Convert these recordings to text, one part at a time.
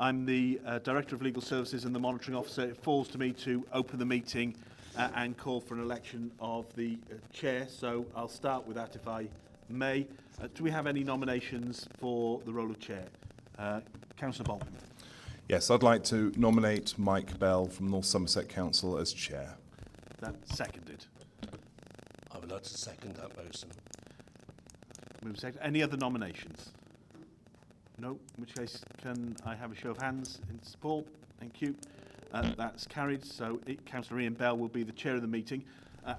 I'm the Director of Legal Services and the Monitoring Officer. It falls to me to open the meeting and call for an election of the Chair. So I'll start with that if I may. Do we have any nominations for the role of Chair? Councillor Bolton. Yes, I'd like to nominate Mike Bell from North Somerset Council as Chair. That's seconded. I would like to second that motion. Move second. Any other nominations? No, in which case can I have a show of hands in support? Thank you. That's carried. So Councillor Ian Bell will be the chair of the meeting.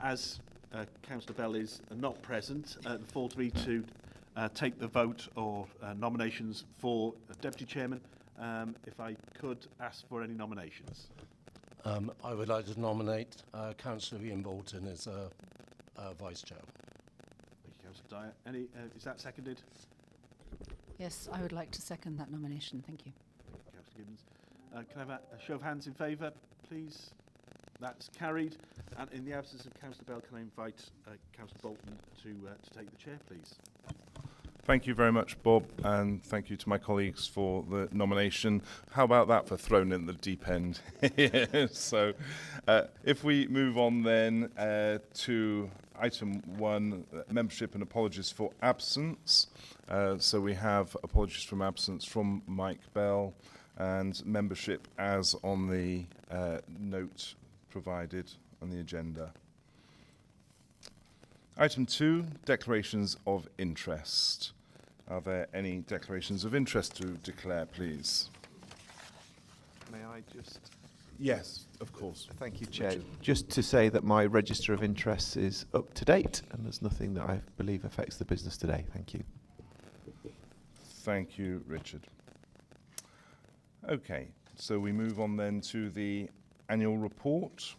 As Councillor Bell is not present, the fall to me to take the vote or nominations for Deputy Chairman. If I could ask for any nominations. I would like to nominate Councillor Ian Bolton as Vice Chair. Thank you, Councillor Dyer. Any, is that seconded? Yes, I would like to second that nomination. Thank you. Thank you, Councillor Gibbons. Can I have a show of hands in favour, please? That's carried. And in the absence of Councillor Bell, can I invite Councillor Bolton to take the chair, please? Thank you very much, Bob, and thank you to my colleagues for the nomination. How about that for thrown in the deep end? So if we move on then to item 1, membership and apologies for absence. So we have apologies from absence from Mike Bell and membership as on the note provided on the agenda. Item 2, declarations of interest. Are there any declarations of interest to declare, please? May I just... Yes, of course. Thank you, Chair. Just to say that my register of interests is up to date and there's nothing that I believe affects the business today. Thank you. Thank you, Richard. Okay, so we move on then to the annual report,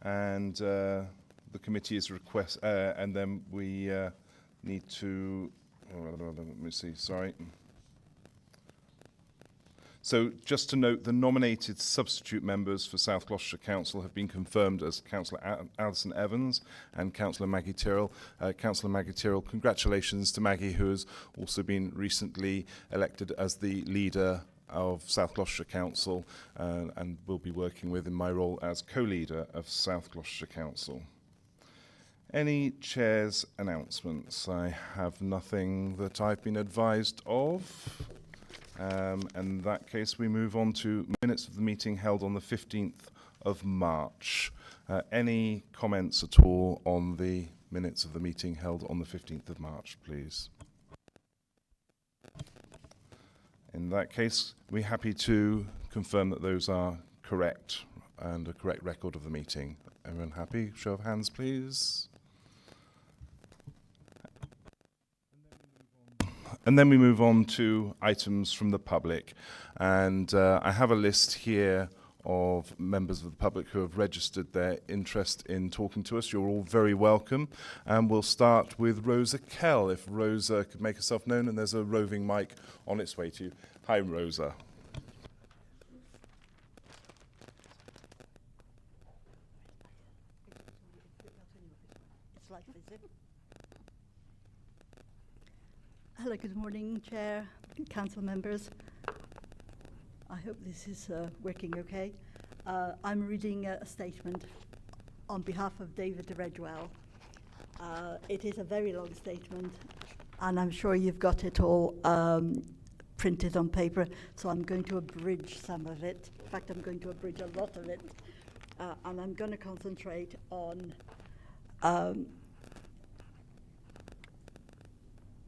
and the committee is request, and then we need to. Let me see. Sorry. So just to note, the nominated substitute members for South Gloucestershire Council have been confirmed as Councillor Alison Evans and Councillor Maggie Tyrrell. Councillor Maggie Tyrrell, congratulations to Maggie, who has also been recently elected as the leader of South Gloucestershire Council and will be working with in my role as co-leader of South Gloucestershire Council. Any chair's announcements? I have nothing that I've been advised of. In that case, we move on to minutes of the meeting held on the 15th of March. Any comments at all on the minutes of the meeting held on the 15th of March, please? In that case, we're happy to confirm that those are correct and a correct record of the meeting. Everyone happy? Show of hands, please. And then we move on to items from the public. And I have a list here of members of the public who have registered their interest in talking to us. You're all very welcome. And we'll start with Rosa Kell, if Rosa could make herself known, and there's a roving mic on its way to you. Hi, Rosa. Hello, good morning, Chair, Council members. I hope this is working okay. I'm reading a statement on behalf of David de Redwell. It is a very long statement, and I'm sure you've got it all printed on paper, so I'm going to abridge some of it. In fact, I'm going to abridge a lot of it, and I'm going to concentrate on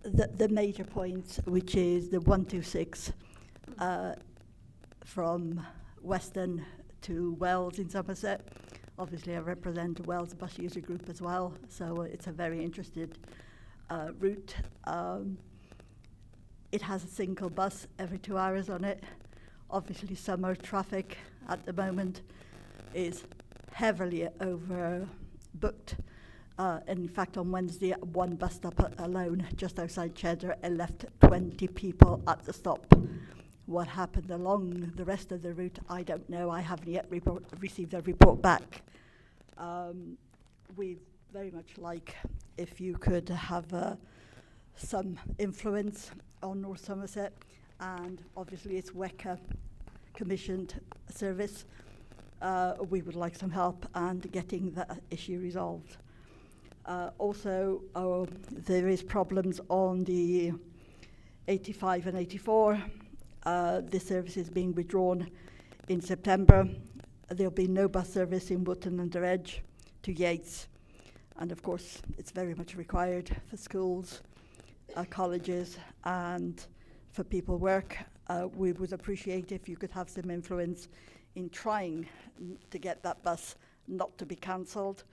the major points, which is the 126 from Weston to Wells in Somerset. Obviously, I represent the Wells bus user group as well, so it's a very interested route. It has a single bus every 2 hours on it. Obviously, summer traffic at the moment is heavily overbooked. In fact, on Wednesday, one bus stop alone, just outside Cheddar, it left 20 people at the stop. What happened along the rest of the route, I don't know. I haven't yet received a report back. We very much like if you could have some influence on North Somerset, and obviously it's WECA commissioned service. We would like some help and getting that issue resolved. Also, there is problems on the 85 and 84. The service is being withdrawn in September. There'll be no bus service in Wootton and Edge to Yates. And of course, it's very much required for schools, colleges, and for people work. We would appreciate if you could have some influence in trying to get that bus not to be cancelled.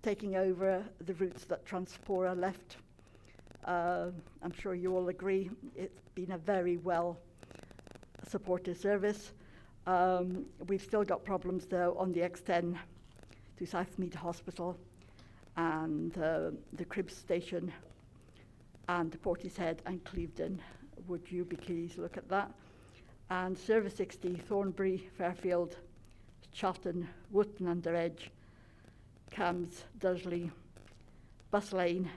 Taking over the routes that Transpora left. I'm sure you all agree it's been a very well supported service. We've still got problems though on the X10 to Southmead Hospital and the Cribs station and Portishead and Clevedon. Would you be pleased to look at that? And Service 60, Thornbury, Fairfield, Charlton, Wootton under Edge, Cams, Dursley, Bus Lane.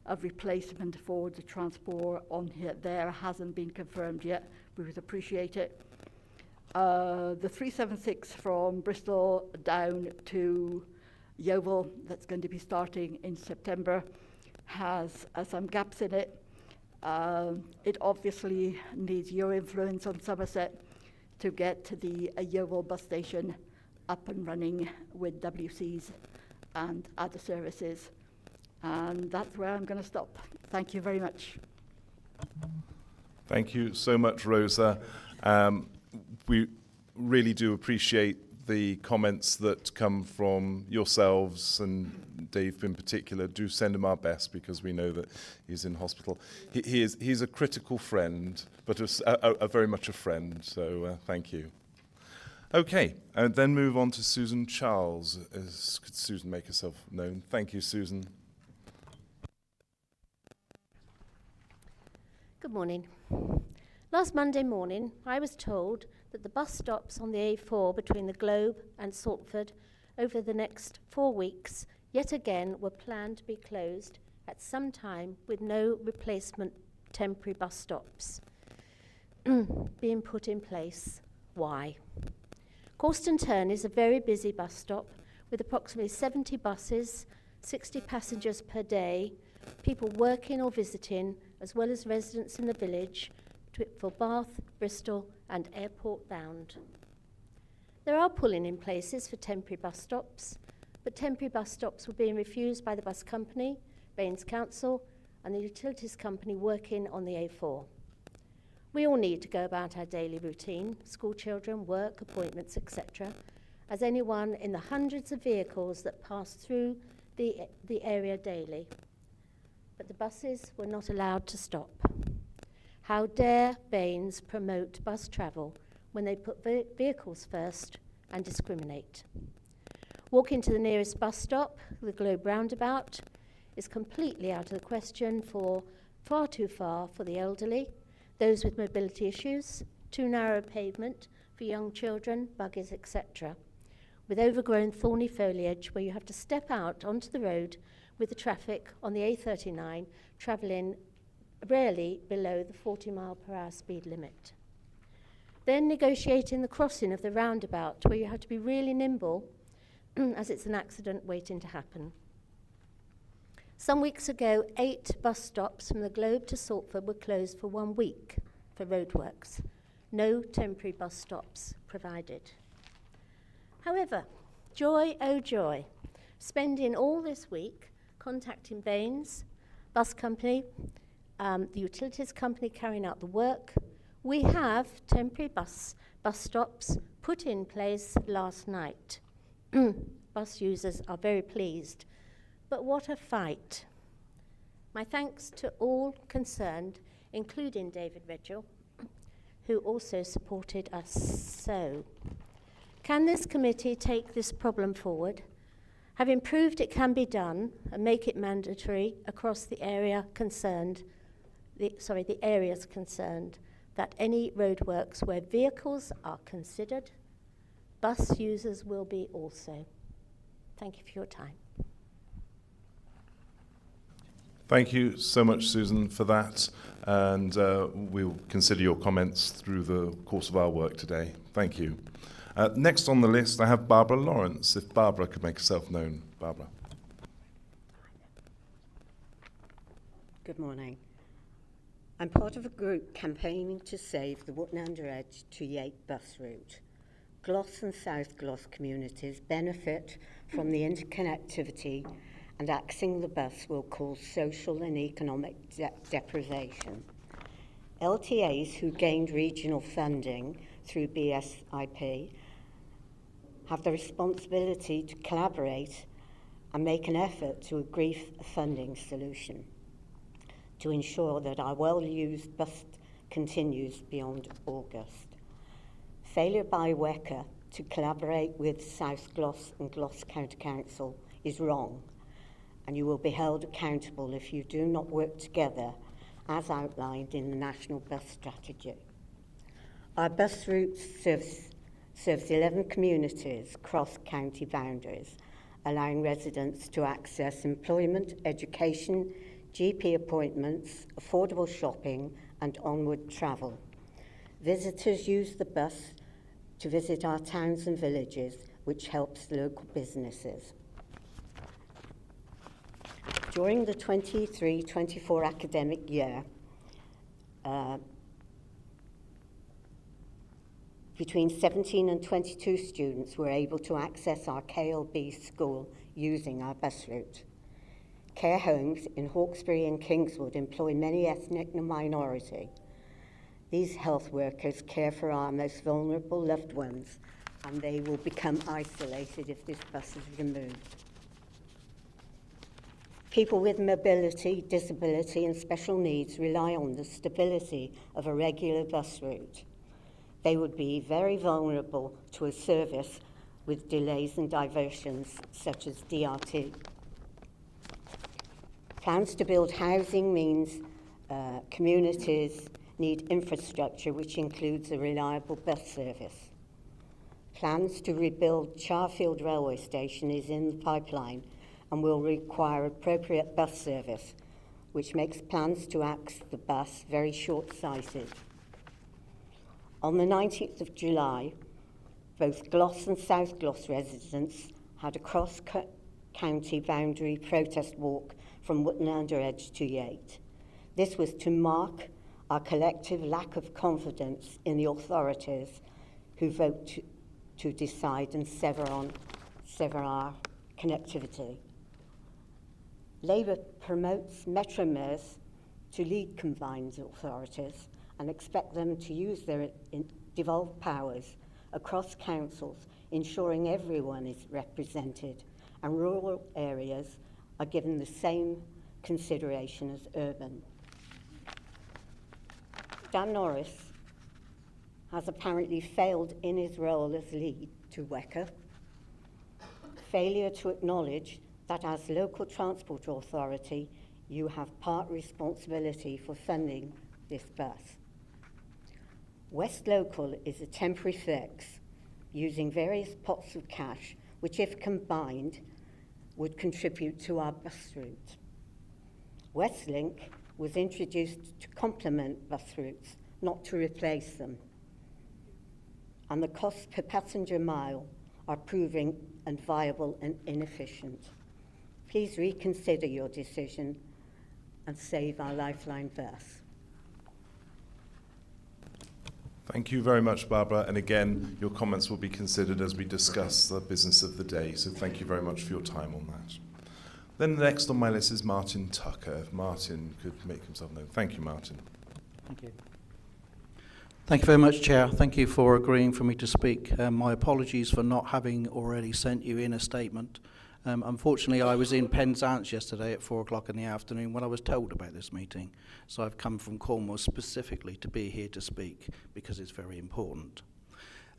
A replacement for the transport on here there hasn't been confirmed yet. We would appreciate it. The 376 from Bristol down to Yeovil, that's going to be starting in September, has some gaps in it. It obviously needs your influence on Somerset to get to the Yeovil bus station up and running with WCs and other services. And that's where I'm going to stop. Thank you very much. Thank you so much, Rosa. We really do appreciate the comments that come from yourselves and Dave in particular. Do send him our best because we know that he's in hospital. He's a critical friend, but a very much a friend, so thank you. Okay, and then move on to Susan Charles. Could Susan make herself known? Thank you, Susan. Good morning. Last Monday morning, I was told that the bus stops on the A4 between the Globe and Salford over the next 4 weeks, yet again, were planned to be closed at some time with no replacement temporary bus stops being put in place. Why? Corston Turn is a very busy bus stop with approximately 70 buses, 60 passengers per day, people working or visiting, as well as residents in the village for Bath, Bristol and airport bound. There are pulling in places for temporary bus stops, but temporary bus stops were being refused by the bus company, Baines Council and the utilities company working on the A4. We all need to go about our daily routine, school children, work, appointments, etc., as anyone in the hundreds of vehicles that pass through the area daily. But the buses were not allowed to stop. How dare Baines promote bus travel when they put vehicles first and discriminate? Walking to the nearest bus stop, the Globe roundabout, is completely out of the question for far too far for the elderly, those with mobility issues, too narrow pavement for young children, buggies, etc., with overgrown thorny foliage where you have to step out onto the road with the traffic on the A39 travelling rarely below the 40-mile-per-hour speed limit. Then negotiating the crossing of the roundabout where you have to be really nimble as it's an accident waiting to happen. Some weeks ago, 8 bus stops from the Globe to Salford were closed for 1 week for roadworks. No temporary bus stops provided. However, joy, oh joy, spending all this week contacting Baines, bus company, the utilities company carrying out the work, We have temporary bus stops put in place last night. Bus users are very pleased. But what a fight. My thanks to all concerned, including David Ridgell, who also supported us so. Can this committee take this problem forward? Having proved it can be done and make it mandatory across the area concerned, the areas concerned, that any roadworks where vehicles are considered, bus users will be also. Thank you for your time. Thank you so much, Susan, for that, and we'll consider your comments through the course of our work today. Thank you. Next on the list, I have Barbara Lawrence. If Barbara could make herself known. Barbara. Good morning. I'm part of a group campaigning to save the Wootton Under Edge to Yate bus route. Glos and South Glos communities benefit from the interconnectivity, and axing the bus will cause social and economic deprivation. LTAs who gained regional funding through BSIP have the responsibility to collaborate and make an effort to agree a funding solution to ensure that our well-used bus continues beyond August. Failure by WECA to collaborate with South Glos and Glos County Council is wrong, and you will be held accountable if you do not work together as outlined in the National Bus Strategy. Our bus route serves 11 communities across county boundaries, allowing residents to access employment, education, GP appointments, affordable shopping, and onward travel. Visitors use the bus to visit our towns and villages, which helps local businesses. During the 23-24 academic year, between 17 and 22 students were able to access our KLB school using our bus route. Care homes in Hawkesbury and Kingswood employ many ethnic minority. These health workers care for our most vulnerable loved ones, and they will become isolated if this bus is removed. People with mobility, disability, and special needs rely on the stability of a regular bus route. They would be very vulnerable to a service with delays and diversions, such as DRT. Plans to build housing means communities need infrastructure, which includes a reliable bus service. Plans to rebuild Charfield Railway Station is in the pipeline and will require appropriate bus service, which makes plans to axe the bus very short-sighted. On the 19th of July, both Glos and South Glos residents had a cross-county boundary protest walk from Wootton Under Edge to Yate. This was to mark our collective lack of confidence in the authorities who vote to decide and sever our connectivity. Labour promotes Metro Mayors to lead combined authorities and expect them to use their devolved powers across councils, ensuring everyone is represented and rural areas are given the same consideration as urban. Dan Norris has apparently failed in his role as lead to WECA. Failure to acknowledge that as local transport authority, you have part responsibility for funding this bus. West Local is a temporary fix using various pots of cash, which if combined, would contribute to our bus route. Westlink was introduced to complement bus routes, not to replace them. And the costs per passenger mile are proving unviable and inefficient. Please reconsider your decision and save our lifeline bus. Thank you very much, Barbara. And again, your comments will be considered as we discuss the business of the day. So thank you very much for your time on that. Then the next on my list is Martin Tucker. If Martin could make himself known. Thank you, Martin. Thank you. Thank you very much, Chair. Thank you for agreeing for me to speak. My apologies for not having already sent you in a statement. Unfortunately, I was in Penzance yesterday at 4 o'clock in the afternoon when I was told about this meeting. So I've come from Cornwall specifically to be here to speak because it's very important.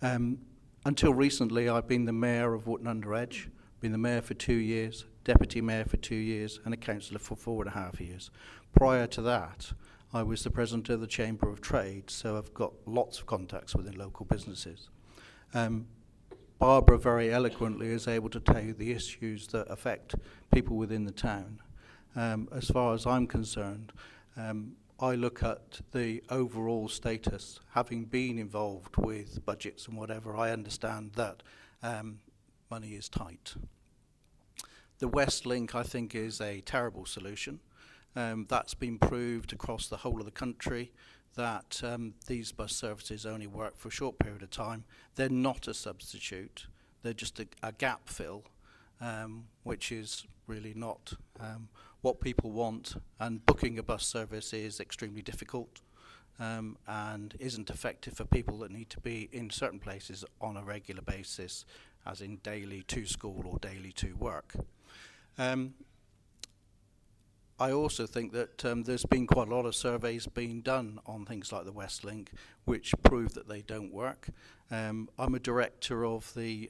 Until recently, I've been the Mayor of Wootton Under Edge, been the Mayor for 2 years, Deputy Mayor for 2 years, and a Councillor for 4.5 years. Prior to that, I was the President of the Chamber of Trade, so I've got lots of contacts within local businesses. Barbara very eloquently is able to tell you the issues that affect people within the town. As far as I'm concerned, I look at the overall status. Having been involved with budgets and whatever, I understand that money is tight. The West Link, I think, is a terrible solution. That's been proved across the whole of the country that these bus services only work for a short period of time. They're not a substitute. They're just a gap fill, which is really not what people want. And booking a bus service is extremely difficult and isn't effective for people that need to be in certain places on a regular basis, as in daily to school or daily to work. I also think that there's been quite a lot of surveys being done on things like the West Link, which prove that they don't work. I'm a director of the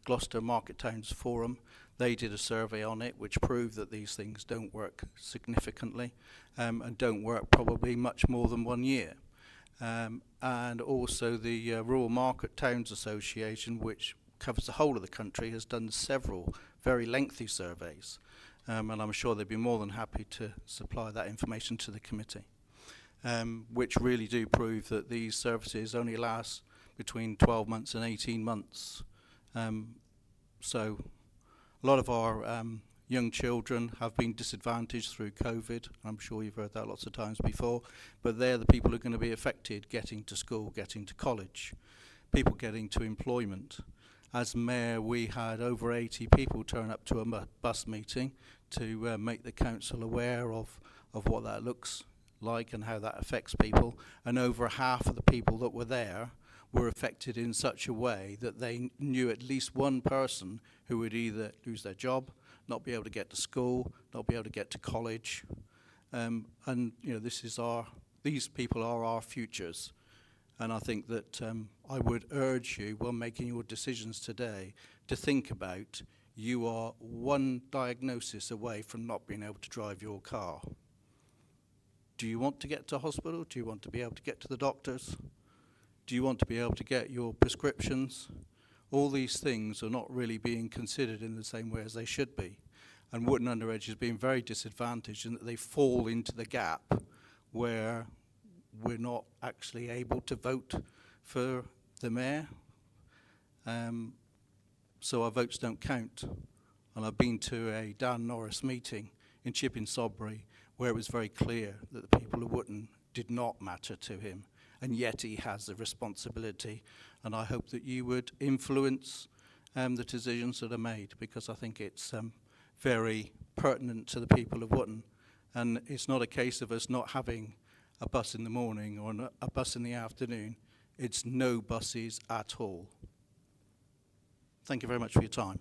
Gloucester Market Towns Forum. They did a survey on it, which proved that these things don't work significantly and don't work probably much more than 1 year. And also the Rural Market Towns Association, which covers the whole of the country, has done several very lengthy surveys. And I'm sure they'd be more than happy to supply that information to the committee, which really do prove that these services only last between 12 months and 18 months. So a lot of our young children have been disadvantaged through COVID. I'm sure you've heard that lots of times before, but they're the people who are going to be affected getting to school, getting to college, people getting to employment. As Mayor, we had over 80 people turn up to a bus meeting to make the council aware of what that looks like and how that affects people. And over half of the people that were there were affected in such a way that they knew at least one person who would either lose their job, not be able to get to school, not be able to get to college. And you know, these people are our futures. And I think that I would urge you, when making your decisions today, to think about you are one diagnosis away from not being able to drive your car. Do you want to get to hospital? Do you want to be able to get to the doctors? Do you want to be able to get your prescriptions? All these things are not really being considered in the same way as they should be. And Wootton Under Edge has been very disadvantaged in that they fall into the gap where we're not actually able to vote for the mayor. So our votes don't count. And I've been to a Dan Norris meeting in Chipping Sodbury where it was very clear that the people of Wootton did not matter to him, and yet he has the responsibility. And I hope that you would influence the decisions that are made, because I think it's very pertinent to the people of Wootton. And it's not a case of us not having a bus in the morning or a bus in the afternoon. It's no buses at all. Thank you very much for your time.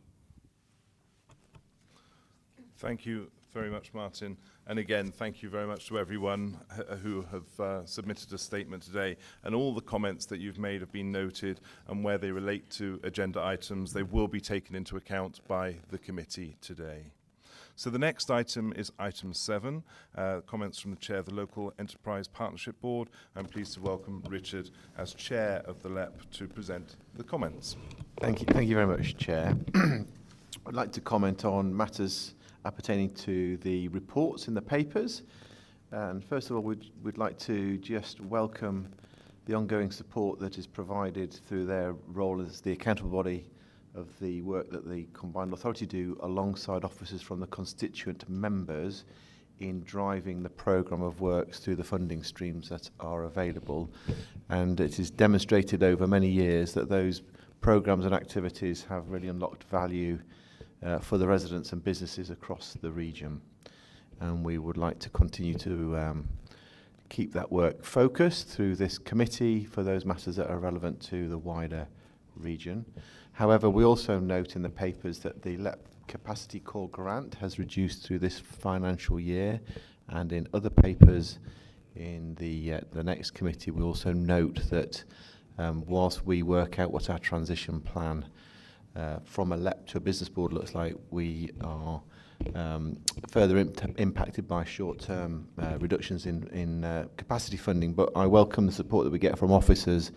Thank you very much, Martin. And again, thank you very much to everyone who have submitted a statement today. And all the comments that you've made have been noted, and where they relate to agenda items, they will be taken into account by the committee today. So the next item is item 7, comments from the Chair of the Local Enterprise Partnership Board. I'm pleased to welcome Richard as Chair of the LEP to present the comments. Thank you very much, Chair. I'd like to comment on matters appertaining to the reports in the papers. And first of all, we'd like to just welcome the ongoing support that is provided through their role as the accountable body of the work that the Combined Authority do alongside officers from the constituent members in driving the programme of works through the funding streams that are available. And it is demonstrated over many years that those programmes and activities have really unlocked value for the residents and businesses across the region. And we would like to continue to keep that work focused through this committee for those matters that are relevant to the wider region. However, we also note in the papers that the LEP capacity call grant has reduced through this financial year, and in other papers in the next committee we also note that whilst we work out what our transition plan from a LEP to a business board looks like, we are further impacted by short-term reductions in capacity funding. But I welcome the support that we get from officers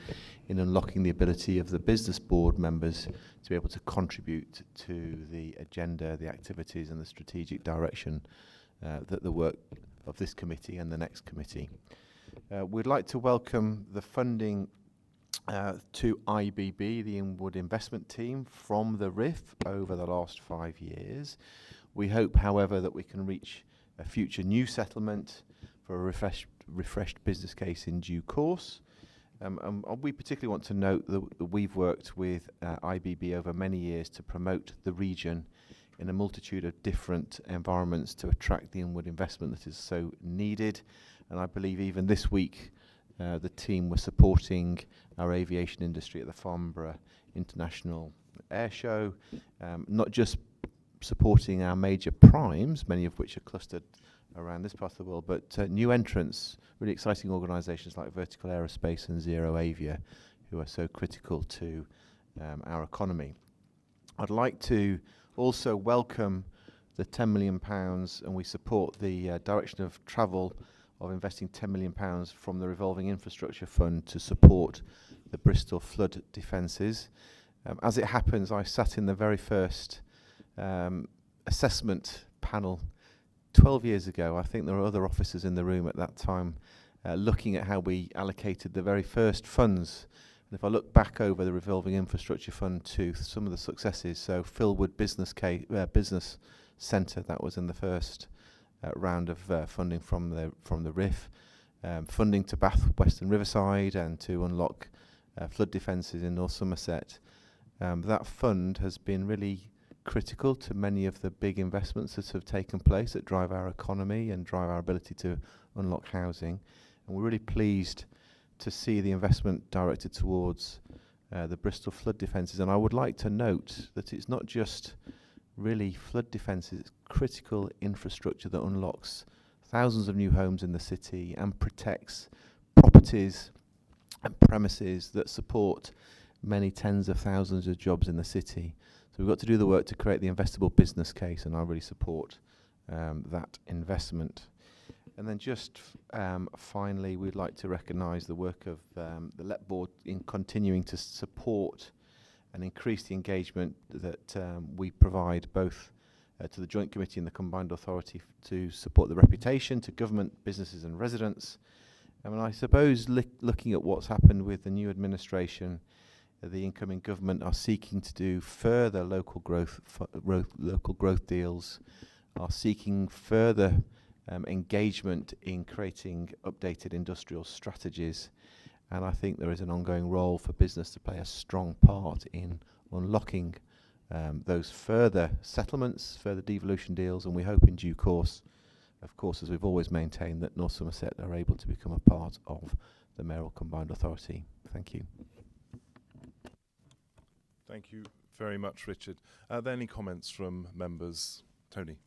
in unlocking the ability of the business board members to be able to contribute to the agenda, the activities and the strategic direction that the work of this committee and the next committee. We'd like to welcome the funding to IBB, the Inward Investment Team, from the RIF over the last 5 years. We hope, however, that we can reach a future new settlement for a refreshed business case in due course. And we particularly want to note that we've worked with IBB over many years to promote the region in a multitude of different environments to attract the inward investment that is so needed. And I believe even this week the team were supporting our aviation industry at the Farnborough International Air Show, not just supporting our major primes, many of which are clustered around this part of the world, but new entrants, really exciting organisations like Vertical Aerospace and Zero Avia, who are so critical to our economy. I'd like to also welcome the £10 million, and we support the direction of travel of investing £10 million from the Revolving Infrastructure Fund to support the Bristol flood defences. As it happens, I sat in the very first assessment panel 12 years ago. I think there were other officers in the room at that time looking at how we allocated the very first funds. And if I look back over the Revolving Infrastructure Fund to some of the successes, so Philwood Business Centre, that was in the first round of funding from the RIF, funding to Bath, Western Riverside, and to unlock flood defences in North Somerset. That fund has been really critical to many of the big investments that have taken place that drive our economy and drive our ability to unlock housing. And we're really pleased to see the investment directed towards the Bristol flood defences. And I would like to note that it's not just really flood defences, it's critical infrastructure that unlocks thousands of new homes in the city and protects properties and premises that support many tens of thousands of jobs in the city. So we've got to do the work to create the investable business case, and I really support that investment. And then just finally, we'd like to recognise the work of the LEP Board in continuing to support and increase the engagement that we provide both to the Joint Committee and the Combined Authority to support the reputation to government, businesses and residents. And I suppose looking at what's happened with the new administration, the incoming government are seeking to do further local growth deals, are seeking further engagement in creating updated industrial strategies. And I think there is an ongoing role for business to play a strong part in unlocking those further settlements, further devolution deals, and we hope in due course, of course, as we've always maintained, that North Somerset are able to become a part of the Mayoral Combined Authority. Thank you. Thank you very much, Richard. Are there any comments from members? Tony.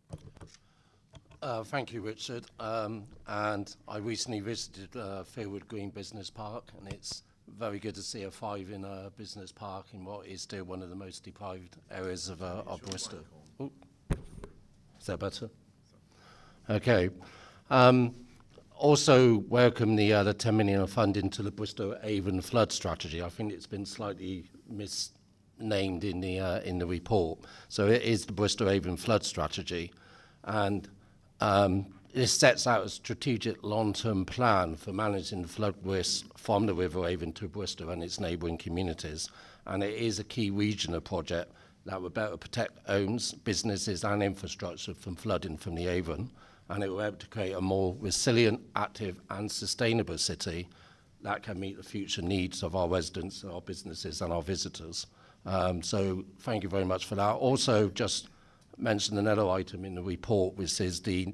Thank you, Richard. And I recently visited Philwood Green Business Park, and it's very good to see a 5 in a business park in what is still one of the most deprived areas of Bristol. Ooh. Is that better? Okay. Also welcome the £10 million of funding to the Bristol Avon flood strategy. I think it's been slightly misnamed in the report. So it is the Bristol Avon flood strategy, and this sets out a strategic long-term plan for managing the flood risk from the River Avon to Bristol and its neighbouring communities. And it is a key regional project that will better protect homes, businesses and infrastructure from flooding from the Avon. And it will help to create a more resilient, active and sustainable city that can meet the future needs of our residents, our businesses and our visitors. So thank you very much for that. Also, just mention another item in the report, which is the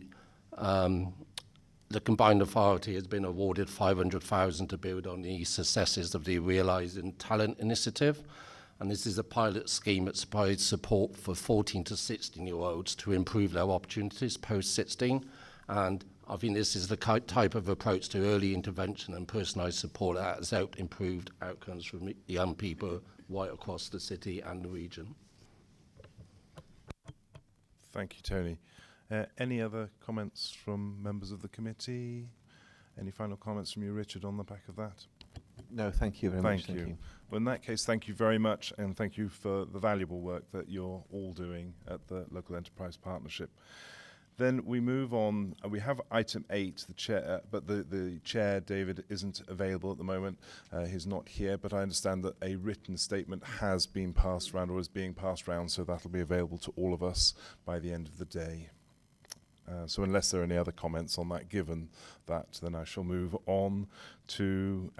the combined authority has been awarded $500,000 to build on the successes of the Realising Talent initiative. And this is a pilot scheme that provides support for 14 to 16-year-olds to improve their opportunities post-16. And I think this is the type of approach to early intervention and personalised support that has helped improve outcomes for young people right across the city and the region. Thank you, Tony. Any other comments from members of the committee? Any final comments from you, Richard, on the back of that? No, thank you very much. Thank you. Well, in that case, thank you very much, and thank you for the valuable work that you're all doing at the Local Enterprise Partnership. Then we move on. We have item 8, the chair, but the chair, David, isn't available at the moment. He's not here, but I understand that a written statement has been passed around or is being passed around, so that'll be available to all of us by the end of the day. So unless there are any other comments on that, given that, then I shall move on to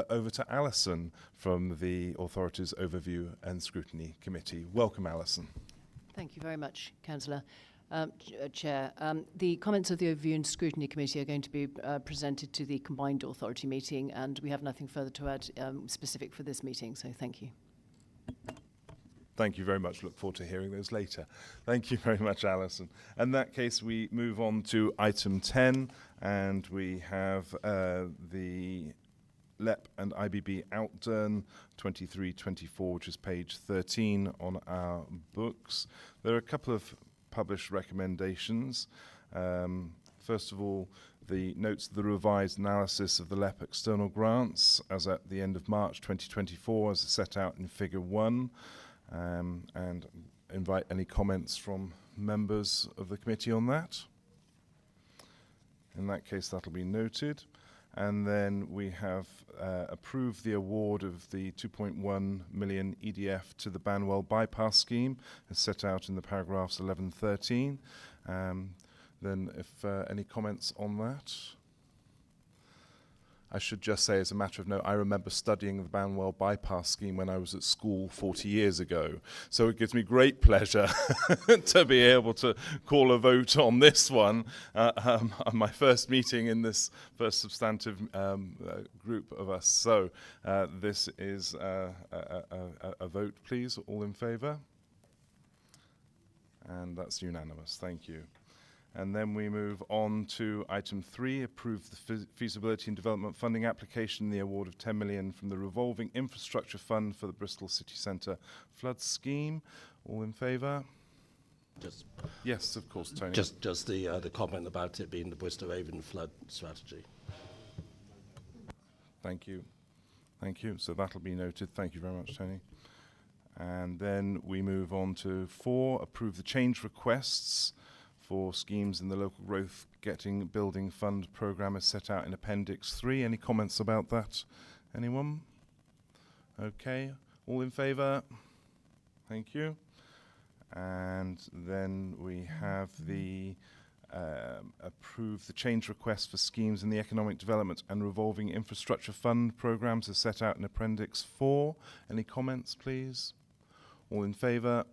over to Alison from the Authorities Overview and Scrutiny Committee. Welcome, Alison. Thank you very much, Councillor. Chair, the comments of the Overview and Scrutiny Committee are going to be presented to the combined authority meeting, and we have nothing further to add specific for this meeting, so thank you. Thank you very much. Look forward to hearing those later. Thank you very much, Alison. In that case, we move on to item 10, and we have the LEP and IBB Outturn 23-24, which is page 13 on our books. There are a couple of published recommendations. First of all, the notes of the revised analysis of the LEP external grants as at the end of March 2024, as set out in Figure 1. And invite any comments from members of the committee on that. In that case, that'll be noted. And then we have approved the award of the 2.1 million EDF to the Banwell Bypass Scheme, as set out in the paragraphs 11-13. Then if any comments on that. I should just say, as a matter of note, I remember studying the Banwell Bypass Scheme when I was at school 40 years ago. So it gives me great pleasure to be able to call a vote on this one on my first meeting in this first substantive group of us. So this is a vote, please. All in favour? And that's unanimous. Thank you. And then we move on to item 3, approve the feasibility and development funding application, the award of 10 million from the revolving infrastructure fund for the Bristol City Centre flood scheme. All in favour? Yes, of course, Tony. Just the comment about it being the Bristol Avon flood strategy. Thank you. Thank you. So that'll be noted. Thank you very much, Tony. And then we move on to 4, approve the change requests for schemes in the Local Growth Getting Building Fund programme as set out in Appendix 3. Any comments about that? Anyone? Okay. All in favour? Thank you. And then we have the approve the change request for schemes in the Economic Development and Revolving Infrastructure Fund programmes as set out in Appendix 4. Any comments, please? All in favour?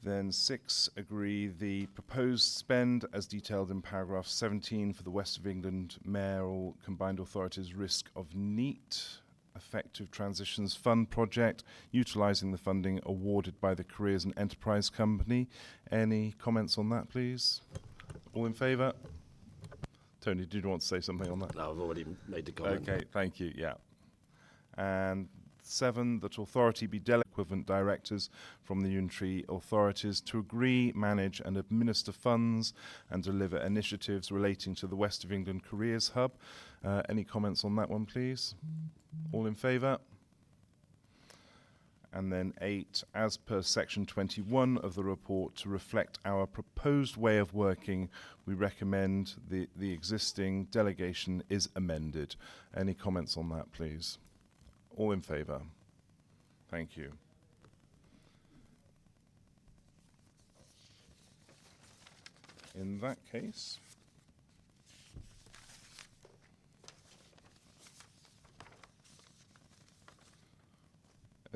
Then 6, agree the proposed spend as detailed in paragraph 17 for the West of England Mayoral Combined Authorities Risk of NEAT Effective Transitions Fund project, utilising the funding awarded by the Careers and Enterprise Company. Any comments on that, please? All in favour? Tony, did you want to say something on that? No, I've already made the comment. Okay, thank you, yeah. And 7, that authority be delegate equivalent directors from the unitary authorities to agree, manage and administer funds and deliver initiatives relating to the West of England Careers Hub. Any comments on that one, please? All in favour? And then 8, as per section 21 of the report, to reflect our proposed way of working, we recommend the existing delegation is amended. Any comments on that, please? All in favour? Thank you. In that case,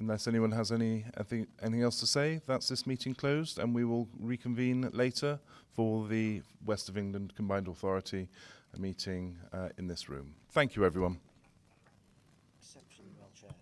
Unless anyone has anything else to say, that's this meeting closed, and we will reconvene later for the West of England Combined Authority meeting in this room. Thank you, everyone. Exceptionally well chaired.